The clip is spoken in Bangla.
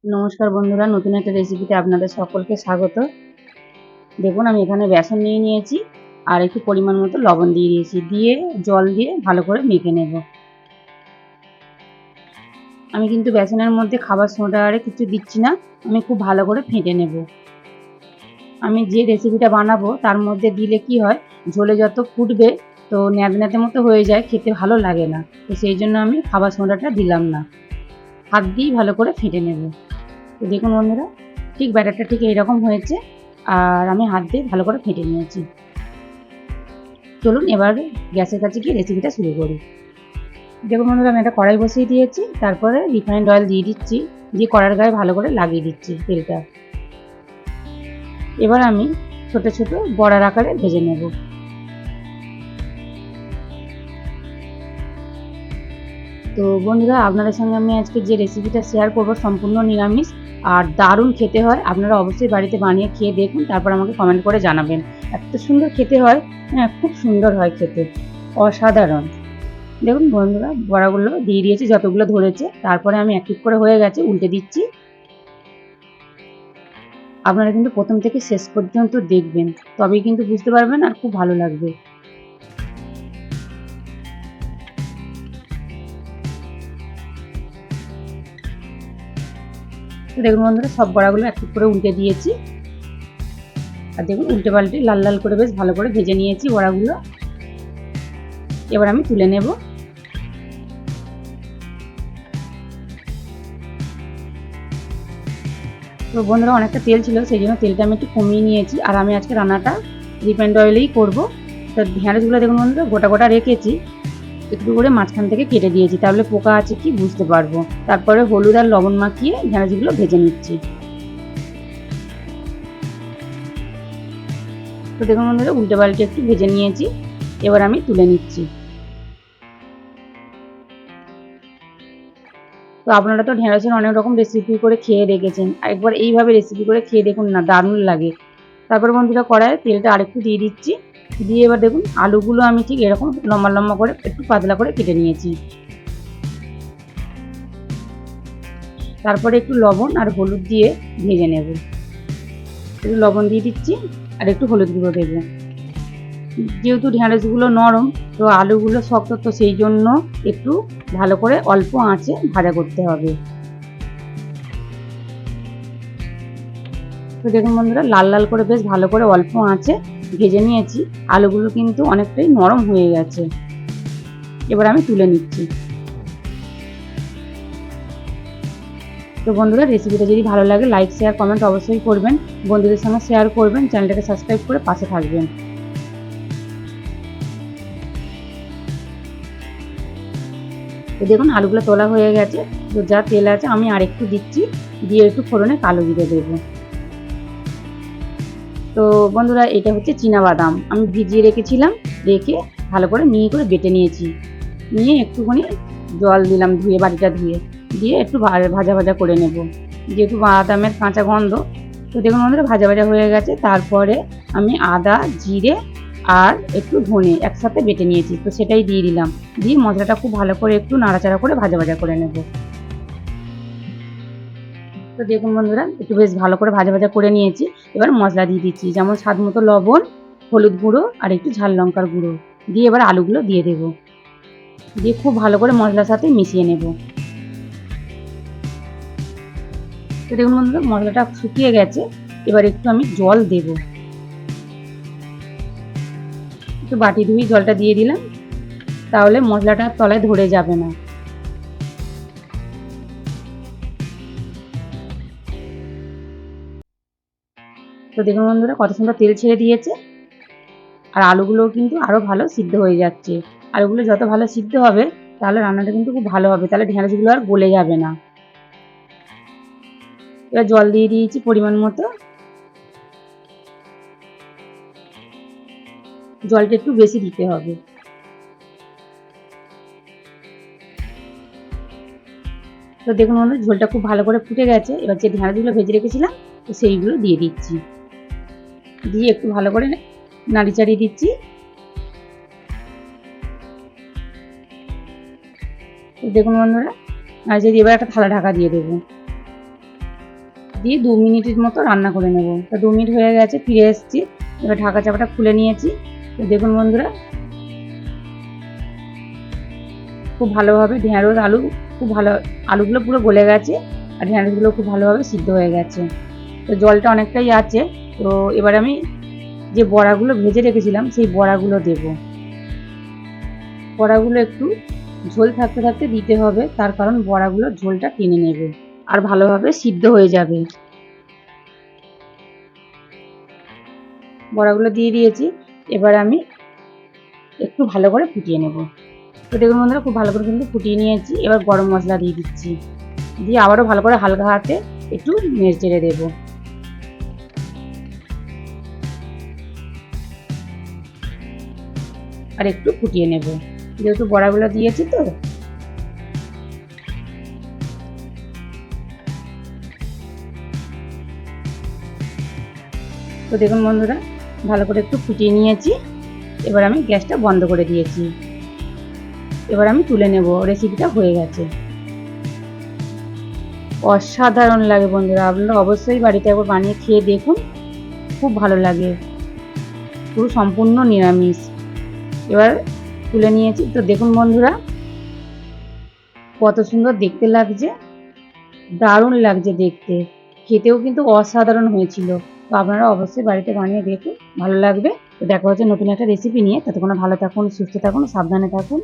নমস্কার বন্ধুরা, নতুন একটা রেসিপিতে আপনাদের সকলকে স্বাগত। দেখুন আমি এখানে বেসন নিয়ে নিয়েছি আর একটু পরিমাণ মতো লবণ দিয়ে দিয়েছি, দিয়ে জল দিয়ে ভালো করে মেখে নেব। আমি কিন্তু বেসনের মধ্যে খাবার সোডা আর কিছু দিচ্ছি না, আমি খুব ভালো করে ফেটে নেব। আমি যে রেসিপিটা বানাবো তার মধ্যে দিলে কি হয়, ঝোলে যত ফুটবে তো ন্যাদন্যাতে মতো হয়ে যায়, খেতে ভালো লাগে না। তো সেই জন্য আমি খাবার সোডাটা দিলাম না, হাত দিয়েই ভালো করে ফেটে নেব। তো দেখুন বন্ধুরা, ঠিক ব্যাটারটা ঠিক এইরকম হয়েছে আর আমি হাত দিয়ে ভালো করে ফেটে নিয়েছি। চলুন এবার গ্যাসের কাছে গিয়ে রেসিপিটা শুরু করি। দেখুন বন্ধুরা, আমি একটা কড়াই বসিয়ে দিয়েছি, তারপরে রিফাইন্ড অয়েল দিয়ে দিচ্ছি, দিয়ে কড়ার গায়ে ভালো করে লাগিয়ে দিচ্ছি তেলটা। এবার আমি ছোট ছোট বড়ার আকারে ভেজে নেব। তো বন্ধুরা, আপনাদের সঙ্গে আমি আজকে যে রেসিপিটা শেয়ার করব সম্পূর্ণ নিরামিষ আর দারুণ খেতে হয়। আপনারা অবশ্যই বাড়িতে বানিয়ে খেয়ে দেখুন, তারপর আমাকে কমেন্ট করে জানাবেন। এত সুন্দর খেতে হয়, হ্যাঁ খুব সুন্দর হয় খেতে, অসাধারণ। দেখুন বন্ধুরা, বড়াগুলো দিয়ে দিয়েছি যতগুলো ধরেছে, তারপরে আমি এক এক করে হয়ে গেছে উল্টে দিচ্ছি। আপনারা কিন্তু প্রথম থেকে শেষ পর্যন্ত দেখবেন, তবেই কিন্তু বুঝতে পারবেন আর খুব ভালো লাগবে। তো দেখুন বন্ধুরা, সব বড়াগুলো এক এক করে উল্টে দিয়েছি আর দেখুন উল্টে পাল্টে লাল লাল করে বেশ ভালো করে ভেজে নিয়েছি বড়াগুলো। এবার আমি তুলে নেব। তো বন্ধুরা, অনেকটা তেল ছিল, সেই জন্য তেলটা আমি একটু কমিয়ে নিয়েছি আর আমি আজকে রান্নাটা রিফাইন্ড অয়েলেই করব। তো ঢেঁড়সগুলো দেখুন বন্ধুরা, গোটা গোটা রেখেছি, একটু করে মাঝখান থেকে কেটে দিয়েছি, তাহলে পোকা আছে কি বুঝতে পারবো। তারপরে হলুদ আর লবণ মাখিয়ে ঢেঁড়সগুলো ভেজে নিচ্ছি। তো দেখুন বন্ধুরা, উল্টে পাল্টে একটু ভেজে নিয়েছি, এবার আমি তুলে নিচ্ছি। তো আপনারা তো ঢেঁড়সের অনেক রকম রেসিপি করে খেয়ে দেখেছেন, একবার এইভাবে রেসিপি করে খেয়ে দেখুন না, দারুণ লাগে। তারপর বন্ধুরা, কড়াইয়ে তেলটা আরেকটু দিয়ে দিচ্ছি, দিয়ে এবার দেখুন আলুগুলো আমি ঠিক এরকম লম্বা লম্বা করে একটু পাতলা করে কেটে নিয়েছি। তারপরে একটু লবণ আর হলুদ দিয়ে ভেজে নেব। একটু লবণ দিয়ে দিচ্ছি আর একটু হলুদ গুঁড়ো দেবো। যেহেতু ঢেঁড়সগুলো নরম, তো আলুগুলো শক্ত, তো সেই জন্য একটু ভালো করে অল্প আঁচে ভাজা করতে হবে। তো দেখুন বন্ধুরা, লাল লাল করে বেশ ভালো করে অল্প আঁচে ভেজে নিয়েছি। আলুগুলো কিন্তু অনেকটাই নরম হয়ে গেছে, এবার আমি তুলে নিচ্ছি। তো বন্ধুরা, রেসিপিটা যদি ভালো লাগে লাইক শেয়ার কমেন্ট অবশ্যই করবেন, বন্ধুদের সঙ্গে শেয়ার করবেন, চ্যানেলটাকে সাবস্ক্রাইব করে পাশে থাকবেন। তো দেখুন আলুগুলো তোলা হয়ে গেছে, তো যা তেল আছে আমি আরেকটু দিচ্ছি, দিয়ে একটু ফোড়নে কালো জিরে দেবো। তো বন্ধুরা, এটা হচ্ছে চীনাবাদাম, আমি ভিজিয়ে রেখেছিলাম, রেখে ভালো করে মিহি করে বেটে নিয়েছি। নিয়ে একটুখানি জল দিলাম, ধুয়ে বাটিটা ধুয়ে, দিয়ে একটু ভাজা ভাজা করে নেব, যেহেতু বাদামের কাঁচা গন্ধ। তো দেখুন বন্ধুরা, ভাজা ভাজা হয়ে গেছে, তারপরে আমি আদা জিরে আর একটু ধনে একসাথে বেটে নিয়েছি, তো সেটাই দিয়ে দিলাম, দিয়ে মশলাটা খুব ভালো করে একটু নাড়াচাড়া করে ভাজা ভাজা করে নেব। তো দেখুন বন্ধুরা, একটু বেশ ভালো করে ভাজা ভাজা করে নিয়েছি। এবার মশলা দিয়ে দিচ্ছি, যেমন স্বাদ মতো লবণ, হলুদ গুঁড়ো আর একটু ঝাল লঙ্কার গুঁড়ো, দিয়ে এবার আলুগুলো দিয়ে দেবো, দিয়ে খুব ভালো করে মশলার সাথে মিশিয়ে নেব। তো দেখুন বন্ধুরা, মশলাটা শুকিয়ে গেছে, এবার একটু আমি জল দেব, একটু বাটি ধুয়ে জলটা দিয়ে দিলাম, তাহলে মশলাটা তলায় ধরে যাবে না। তো দেখুন বন্ধুরা, কত সুন্দর তেল ছেড়ে দিয়েছে আর আলুগুলোও কিন্তু আরও ভালো সিদ্ধ হয়ে যাচ্ছে। আলুগুলো যত ভালো সিদ্ধ হবে, তাহলে রান্নাটা কিন্তু খুব ভালো হবে, তাহলে ঢেঁড়সগুলো আর গলে যাবে না। এবার জল দিয়ে দিয়েছি পরিমাণ মতো, জলটা একটু বেশি দিতে হবে। তো দেখুন বন্ধুরা, ঝোলটা খুব ভালো করে ফুটে গেছে, এবার যে ঢেঁড়সগুলো ভেজে রেখেছিলাম তো সেইগুলো দিয়ে দিচ্ছি, দিয়ে একটু ভালো করে নাড়ি চাড়িয়ে দিচ্ছি। তো দেখুন বন্ধুরা, নাড়ি চাড়িয়ে এবার একটা থালা ঢাকা দিয়ে দেবো। দিয়ে 2 মিনিটের মতো রান্না করে নেব। তো 2 মিনিট হয়ে গেছে, ফিরে এসেছি। এবার ঢাকা চাপাটা খুলে নিয়েছি। তো দেখুন বন্ধুরা, খুব ভালোভাবে ঢেঁড়স আলু খুব ভালো, আলুগুলো পুরো গলে গেছে আর ঢেঁড়সগুলো খুব ভালোভাবে সিদ্ধ হয়ে গেছে। তো জলটা অনেকটাই আছে। তো এবার আমি যে বড়াগুলো ভেজে রেখেছিলাম সেই বড়াগুলো দেব। বড়াগুলো একটু ঝোল থাকতে থাকতে দিতে হবে, তার কারণ বড়াগুলো ঝোলটা টেনে নেবে আর ভালোভাবে সিদ্ধ হয়ে যাবে। বড়াগুলো দিয়ে দিয়েছি। এবার আমি একটু ভালো করে ফুটিয়ে নেব। তো দেখুন বন্ধুরা, খুব ভালো করে কিন্তু ফুটিয়ে নিয়েছি। এবার গরম মশলা দিয়ে দিচ্ছি, দিয়ে আবারও ভালো করে হালকা হাতে একটু নেড়ে চেড়ে দেবো। আর একটু ফুটিয়ে নেব, যেহেতু বড়াগুলো দিয়েছি। তো দেখুন বন্ধুরা, ভালো করে একটু ফুটিয়ে নিয়েছি। এবার আমি গ্যাসটা বন্ধ করে দিয়েছি। এবার আমি তুলে নেব, রেসিপিটা হয়ে গেছে। অসাধারণ লাগে বন্ধুরা, আপনারা অবশ্যই বাড়িতে একবার বানিয়ে খেয়ে দেখুন, খুব ভালো লাগে। পুরো সম্পূর্ণ নিরামিষ। এবার তুলে নিয়েছি। তো দেখুন বন্ধুরা, কত সুন্দর দেখতে লাগছে, দারুণ লাগছে দেখতে, খেতেও কিন্তু অসাধারণ হয়েছিল। তো আপনারা অবশ্যই বাড়িতে বানিয়ে দেখুন, ভালো লাগবে। তো দেখা হচ্ছে নতুন একটা রেসিপি নিয়ে। ততক্ষণ ভালো থাকুন, সুস্থ থাকুন, সাবধানে থাকুন।